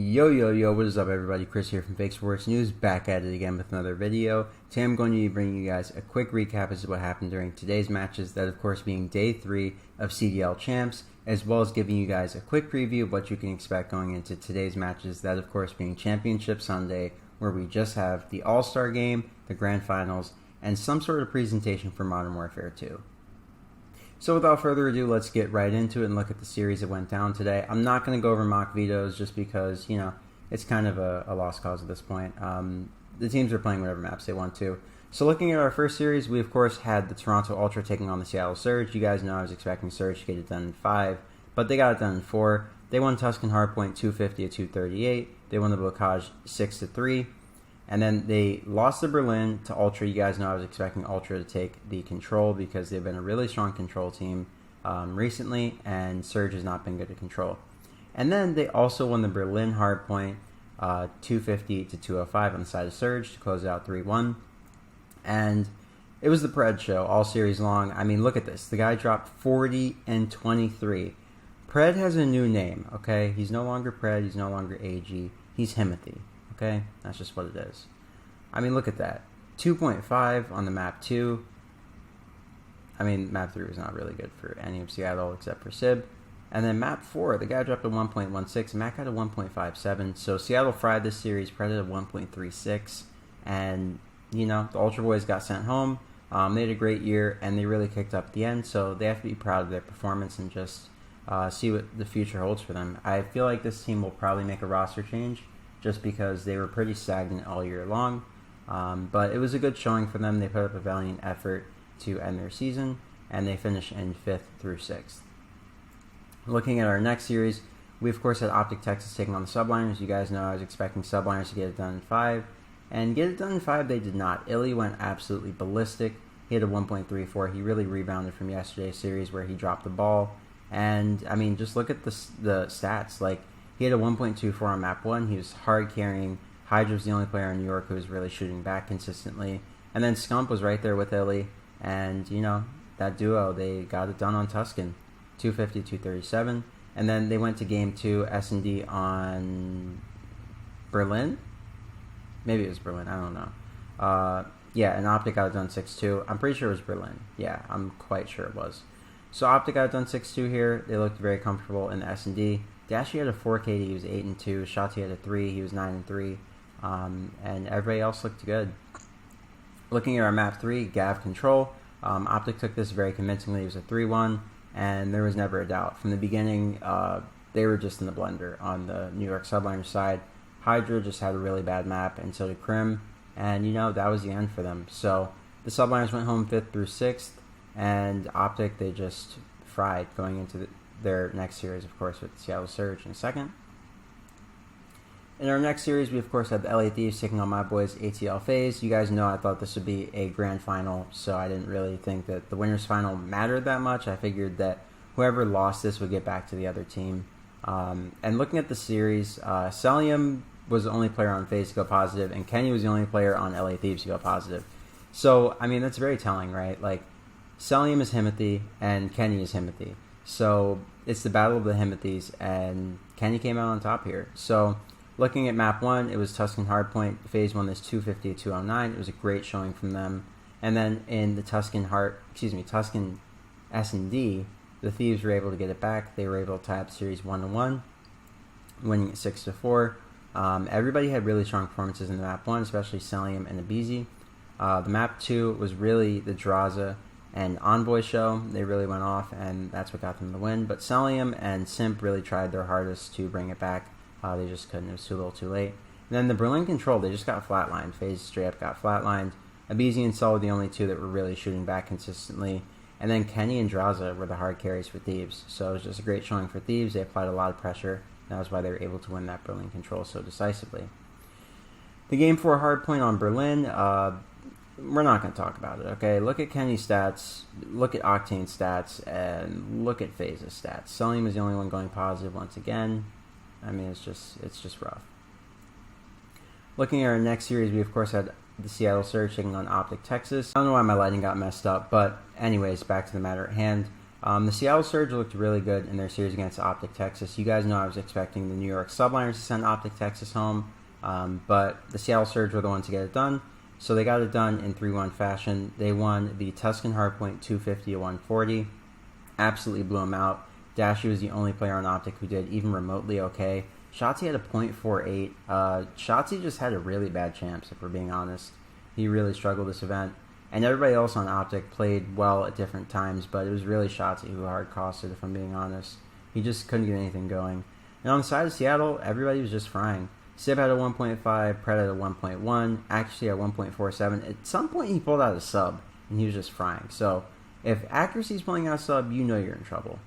Yo, what is up everybody? Chris here from Fake Sports News, back at it again with another video. Today I'm going to be bringing you guys a quick recap as to what happened during today's matches, that of course being day 3 of CDL Champs, as well as giving you guys a quick preview of what you can expect going into today's matches, that of course being Championship Sunday, where we just have the All-Star Game, the Grand Finals, and some sort of presentation for Modern Warfare 2. So without further ado, let's get right into it and look at the series that went down today. I'm not going to go over mock vetoes just because, it's kind of a lost cause at this point. The teams are playing whatever maps they want to. So looking at our first series, we of course had the Toronto Ultra taking on the Seattle Surge. You guys know I was expecting Surge to get it done in 5, but they got it done in 4. They won Tuscan Hardpoint 250 to 238. They won the Blocage 6-3. And then they lost to Berlin to Ultra. You guys know I was expecting Ultra to take the control because they've been a really strong control team recently, and Surge has not been good at control. And then they also won the Berlin Hardpoint 250 to 205 on the side of Surge to close it out 3-1. And it was the Pred show all series long. I mean, look at this. The guy dropped 40 and 23. Pred has a new name, okay? He's no longer Pred. He's no longer AG. He's Himothy. Okay, that's just what it is. I mean, look at that. 2.5 on the map 2. I mean, map 3 was not really good for any of Seattle except for Sib. And then map 4, the guy dropped a 1.16. Mac had a 1.57. So Seattle fried this series, Predator a 1.36. And, the Ultra Boys got sent home. They had a great year, and they really kicked up at the end. So they have to be proud of their performance and just see what the future holds for them. I feel like this team will probably make a roster change, just because they were pretty stagnant all year long. But it was a good showing for them. They put up a valiant effort to end their season, and they finished in 5th through 6th. Looking at our next series, we of course had Optic Texas taking on the Subliners. You guys know I was expecting Subliners to get it done in 5, and get it done in 5 they did not. Illy went absolutely ballistic. He had a 1.34. He really rebounded from yesterday's series where he dropped the ball. And, I mean, just look at the stats. Like, he had a 1.24 on map 1. He was hard carrying. Hydra was the only player in New York who was really shooting back consistently. And then Scump was right there with Illy. And, that duo, they got it done on Tuscan. 250, 237. And then they went to game 2, S&D on Berlin? Maybe it was Berlin. I don't know. Yeah, and Optic got it done 6-2. I'm pretty sure it was Berlin. Yeah, I'm quite sure it was. So Optic got it done 6-2 here. They looked very comfortable in the S&D. Dashy had a 4KD, he was 8-2. Shotty had a 3, he was 9-3. And everybody else looked good. Looking at our map 3, Gav Control. Optic took this very convincingly. It was a 3-1, and there was never a doubt. From the beginning, they were just in the blender on the New York Subliners side. Hydra just had a really bad map, and so did Crim. And, that was the end for them. So the Subliners went home 5th through 6th, and Optic, they just fried going into their next series, of course, with Seattle Surge in a second. In our next series, we of course had the LA Thieves taking on my boys ATL Faze. You guys know I thought this would be a grand final, so I didn't really think that the winners final mattered that much. I figured that whoever lost this would get back to the other team. And looking at the series, Celium was the only player on Faze to go positive, and Kenny was the only player on LA Thieves to go positive. So, I mean, that's very telling, right? Like, Celium is Himothy, and Kenny is Himothy. So it's the battle of the Himothies, and Kenny came out on top here. So looking at map 1, it was Tuscan Hardpoint. Faze won this 250 to 209. It was a great showing from them. And then in the Tuscan S&D, the Thieves were able to get it back. They were able to tie up series 1-1, winning it 6-4. Everybody had really strong performances in the map 1, especially Celium and Abizi. The map 2 was really the Draza and Envoy show. They really went off, and that's what got them the win. But Celium and Simp really tried their hardest to bring it back. They just couldn't. It was too little too late. And then the Berlin Control, they just got flatlined. Faze straight up got flatlined. Abizi and Sol were the only two that were really shooting back consistently. And then Kenny and Draza were the hard carries for Thieves. So it was just a great showing for Thieves. They applied a lot of pressure. That was why they were able to win that Berlin Control so decisively. The game 4 hardpoint on Berlin, we're not going to talk about it, okay? Look at Kenny's stats, look at Octane's stats, and look at Faze's stats. Celium is the only one going positive once again. I mean, it's just rough. Looking at our next series, we of course had the Seattle Surge taking on Optic Texas. I don't know why my lighting got messed up, but anyways, back to the matter at hand. The Seattle Surge looked really good in their series against Optic Texas. You guys know I was expecting the New York Subliners to send Optic Texas home, but the Seattle Surge were the ones to get it done. So they got it done in 3-1 fashion. They won the Tuscan Hardpoint 250-140. Absolutely blew them out. Dashy was the only player on Optic who did even remotely okay. Shotzzy had a .48. Shotzzy just had a really bad champs, if we're being honest. He really struggled this event. And everybody else on Optic played well at different times, but it was really Shotzzy who hard costed, if I'm being honest. He just couldn't get anything going. And on the side of Seattle, everybody was just frying. Sib had a 1.5, Pred had a 1.1, actually at 1.47. At some point he pulled out a sub, and he was just frying. So if accuracy's pulling out a sub, you know you're in trouble.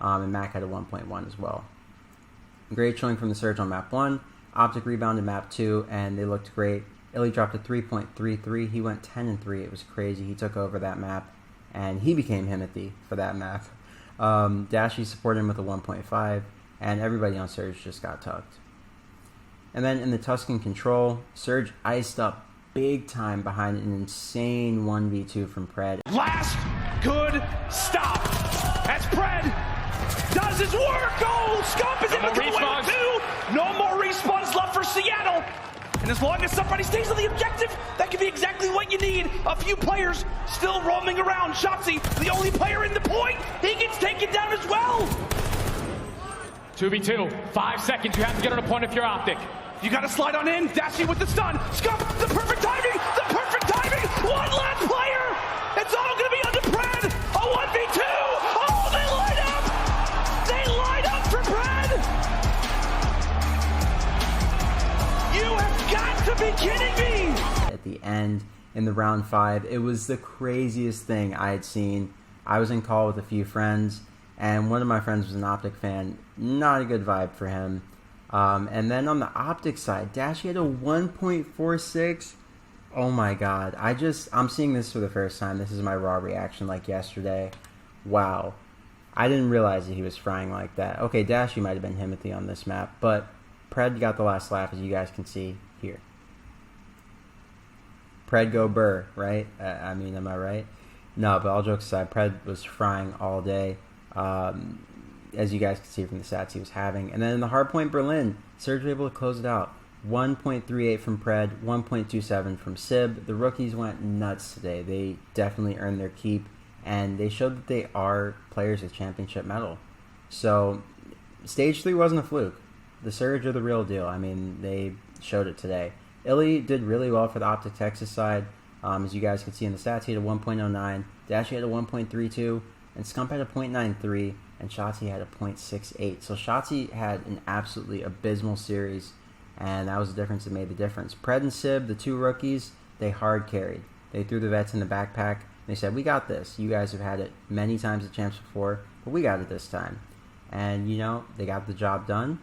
And Mac had a 1.1 as well. Great showing from the Surge on map 1. Optic rebounded map 2, and they looked great. Illy dropped a 3.33. He went 10-3. It was crazy. He took over that map, and he became Himothy for that map. Dashy supported him with a 1.5, and everybody on Surge just got tucked. And then in the Tuscan Control, Surge iced up big time behind an insane 1v2 from Pred. Last good stop. That's Pred. Does his work. Oh, Scump is able to come away with 2. No more respawns left for Seattle. And as long as somebody stays on the objective, that can be exactly what you need. A few players still roaming around. Shotzzy, the only player in the point. He gets taken down as well. 2v2, 5 seconds. You have to get on a point if you're Optic. You got to slide on in. Dashy with the stun. Scump, the perfect timing. The perfect timing. One last player. It's all going to be under Pred. A 1v2. Oh, they light up. They light up for Pred. You have got to be kidding me. At the end, in the round 5, it was the craziest thing I had seen. I was in call with a few friends, and one of my friends was an Optic fan. Not a good vibe for him. And then on the Optic side, Dashy had a 1.46. Oh my god. I'm seeing this for the first time. This is my raw reaction like yesterday. Wow. I didn't realize that he was frying like that. Okay, Dashy might have been Himothy on this map, but Pred got the last laugh, as you guys can see here. Pred go burr, right? I mean, am I right? No, but all jokes aside, Pred was frying all day. As you guys can see from the stats he was having. And then in the Hardpoint Berlin, Surge was able to close it out. 1.38 from Pred, 1.27 from Sib. The rookies went nuts today. They definitely earned their keep, and they showed that they are players with championship mettle. So, Stage 3 wasn't a fluke. The Surge are the real deal. I mean, they showed it today. Illy did really well for the Optic Texas side. As you guys can see in the stats, he had a 1.09. Dashy had a 1.32. And Scump had a 0.93, and Shotzzy had a 0.68. So Shotzzy had an absolutely abysmal series, and that was the difference that made the difference. Pred and Sib, the 2 rookies, they hard carried. They threw the vets in the backpack. They said, we got this. You guys have had it many times at Champs before, but we got it this time. And, you know, they got the job done.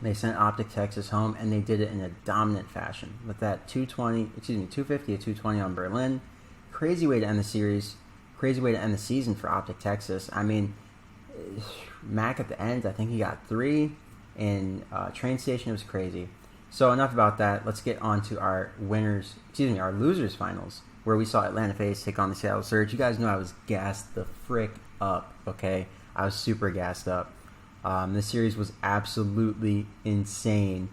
They sent Optic Texas home, and they did it in a dominant fashion with that 250 to 220 on Berlin. Crazy way to end the series. Crazy way to end the season for Optic Texas. I mean, Mac at the end, I think he got 3 in train station. It was crazy. So enough about that. Let's get on to our our losers finals, where we saw Atlanta Faze take on the Seattle Surge. You guys know I was gassed the frick up, okay? I was super gassed up. This series was absolutely insane.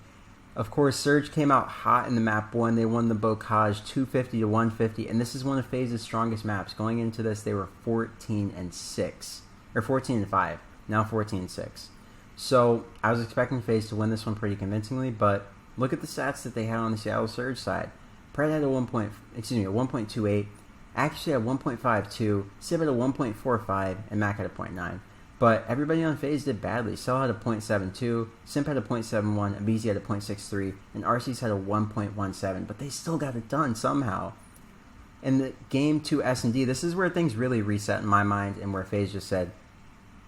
Of course, Surge came out hot in the map 1. They won the Bocage 250 to 150, and this is one of Faze's strongest maps. Going into this, they were 14-6, or 14-5. Now 14-6. So I was expecting Faze to win this one pretty convincingly, but look at the stats that they had on the Seattle Surge side. Pred had a 1.28. Actually had 1.52. Sib had a 1.45, and Mac had a 0.9. But everybody on Faze did badly. Cell had a 0.72, Simp had a 0.71, Abizi had a 0.63, and RC's had a 1.17. But they still got it done somehow. In the game 2 S&D, this is where things really reset in my mind, and where Faze just said,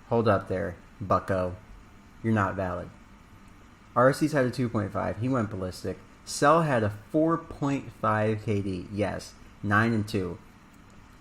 hold up there, bucko. You're not valid. RC's had a 2.5. He went ballistic. Cell had a 4.5 KD. Yes, 9-2.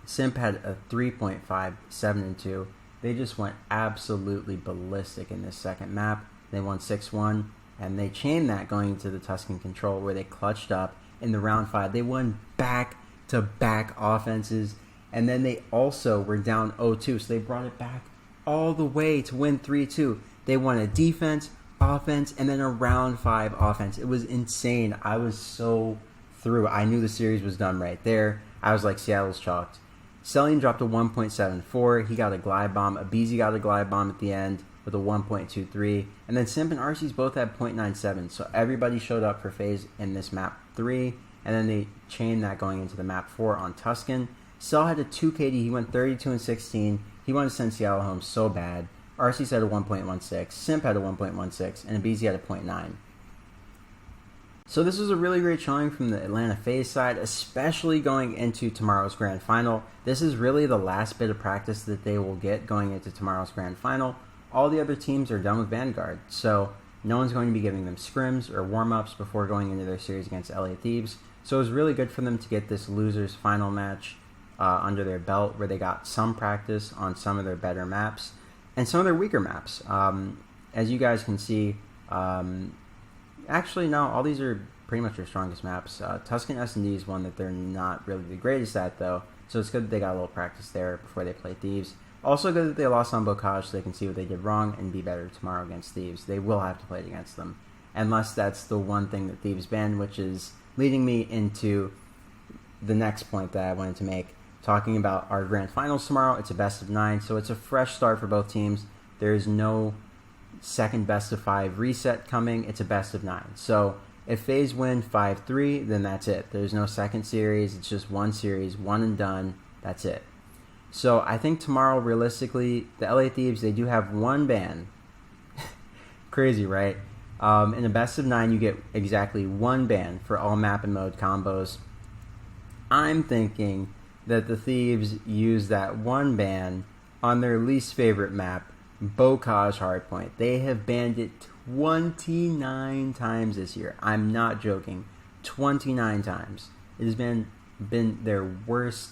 Simp had a 3.5, 7-2. They just went absolutely ballistic in this second map. They won 6-1, and they chained that going into the Tuscan Control, where they clutched up in the round 5. They won back-to-back offenses, And then they also were down 0-2, so they brought it back all the way to win 3-2. They won a defense, offense, and then a round 5 offense. It was insane. I was so through. I knew the series was done right there. I was like, Seattle's chalked. Selling dropped a 1.74. He got a glide bomb. Abizi got a glide bomb at the end with a 1.23. And then Simp and Arcee's both had 0.97. So everybody showed up for Faze in this map 3. And then they chained that going into the map 4 on Tuscan. Cell had a 2 KD. He went 32 and 16. He wanted to send Seattle home so bad. Arcee's had a 1.16. Simp had a 1.16. And Abizi had a 0.9. So this was a really great showing from the Atlanta Faze side, especially going into tomorrow's Grand Final. This is really the last bit of practice that they will get going into tomorrow's Grand Final. All the other teams are done with Vanguard, so no one's going to be giving them scrims or warm-ups before going into their series against LA Thieves. So it was really good for them to get this losers final match under their belt, where they got some practice on some of their better maps and some of their weaker maps. As you guys can see, actually, no, all these are pretty much their strongest maps. Tuscan S&D is one that they're not really the greatest at, though, so it's good that they got a little practice there before they play Thieves. Also good that they lost on Bocage so they can see what they did wrong and be better tomorrow against Thieves. They will have to play it against them, unless that's the one thing that Thieves banned, which is leading me into the next point that I wanted to make, talking about our Grand Finals tomorrow. It's a best of 9, so it's a fresh start for both teams. There is no second best of 5 reset coming. It's a best of 9. So if Faze win 5-3, then that's it. There's no second series. It's just one series, one and done. That's it. So I think tomorrow, realistically, the LA Thieves, they do have one ban. Crazy, right? In a best of 9, you get exactly one ban for all map and mode combos. I'm thinking that the Thieves use that one ban on their least favorite map, Bocage Hardpoint. They have banned it 29 times this year. I'm not joking. 29 times. It has been their worst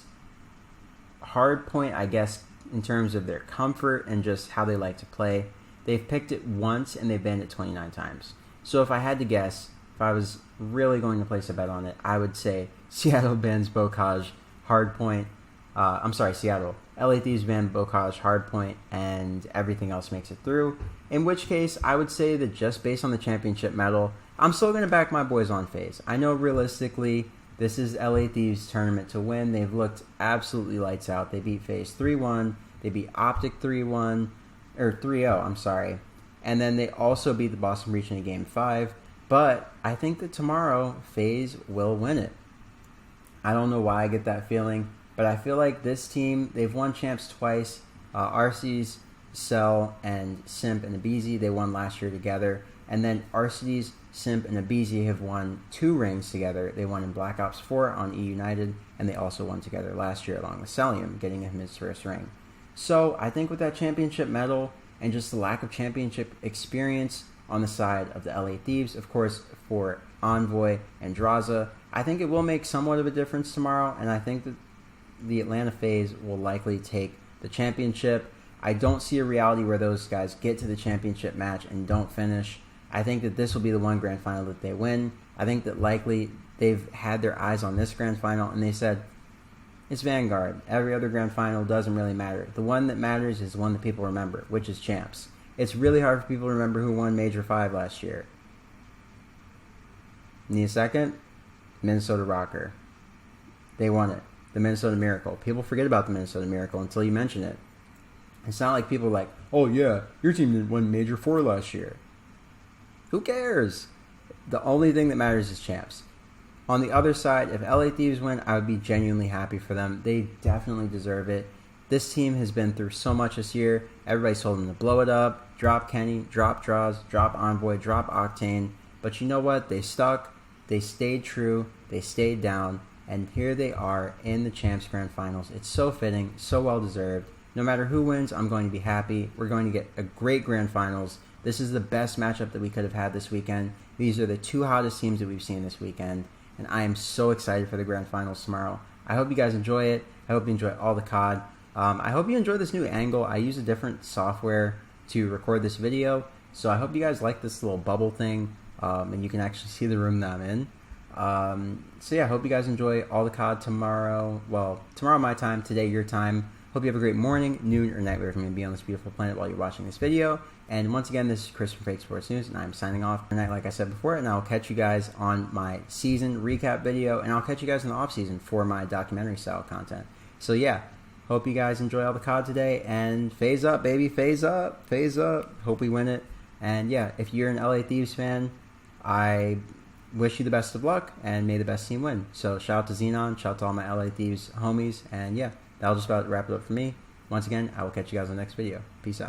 hardpoint, I guess, in terms of their comfort and just how they like to play. They've picked it once and they've banned it 29 times. So if I had to guess, if I was really going to place a bet on it, I would say Seattle bans Bocage Hardpoint. Seattle. LA Thieves ban Bocage Hardpoint and everything else makes it through. In which case, I would say that just based on the championship medal, I'm still going to back my boys on Faze. I know realistically, this is LA Thieves' tournament to win. They've looked absolutely lights out. They beat Faze 3-1. They beat Optic 3-1. Or 3-0, I'm sorry. And then they also beat the Boston Breach in Game 5. But I think that tomorrow, Faze will win it. I don't know why I get that feeling, but I feel like this team, they've won champs twice. Arcee's, Cell, and Simp and Abizi, they won last year together. And then Arcee's, Simp, and Abizi have won 2 rings together. They won in Black Ops 4 on E United, and they also won together last year along with Celium, getting him his first ring. So I think with that championship medal and just the lack of championship experience on the side of the LA Thieves, of course, for Envoy and Draza, I think it will make somewhat of a difference tomorrow, and I think that the Atlanta Faze will likely take the championship. I don't see a reality where those guys get to the championship match and don't finish. I think that this will be the one grand final that they win. I think that likely they've had their eyes on this grand final and they said, it's Vanguard. Every other grand final doesn't really matter. The one that matters is the one that people remember, which is champs. It's really hard for people to remember who won Major 5 last year. Need a second? Minnesota Rokkr. They won it. The Minnesota Miracle. People forget about the Minnesota Miracle until you mention it. It's not like people are like, oh yeah, your team didn't win Major 4 last year. Who cares? The only thing that matters is champs. On the other side, if LA Thieves win, I would be genuinely happy for them. They definitely deserve it. This team has been through so much this year. Everybody's told them to blow it up, drop Kenny, drop Draws, drop Envoy, drop Octane. But you know what? They stuck. They stayed true. They stayed down. And here they are in the Champs Grand Finals. It's so fitting, so well deserved. No matter who wins, I'm going to be happy. We're going to get a great Grand Finals. This is the best matchup that we could have had this weekend. These are the 2 hottest teams that we've seen this weekend. And I am so excited for the Grand Finals tomorrow. I hope you guys enjoy it. I hope you enjoy all the COD. I hope you enjoy this new angle. I use a different software to record this video. So I hope you guys like this little bubble thing. And you can actually see the room that I'm in. So yeah, hope you guys enjoy all the COD tomorrow. Well, tomorrow my time, today your time. Hope you have a great morning, noon, or night wherever you may be on this beautiful planet while you're watching this video. And once again, this is Chris from Fake Sports News, and I'm signing off tonight, like I said before, and I'll catch you guys on my season recap video, and I'll catch you guys in the off-season for my documentary-style content. So yeah, hope you guys enjoy all the COD today, and phase up, baby, phase up, phase up. Hope we win it. And yeah, if you're an LA Thieves fan, I wish you the best of luck, and may the best team win. So shout out to Xenon, shout out to all my LA Thieves homies, and yeah, that'll just about wrap it up for me. Once again, I will catch you guys in the next video. Peace out.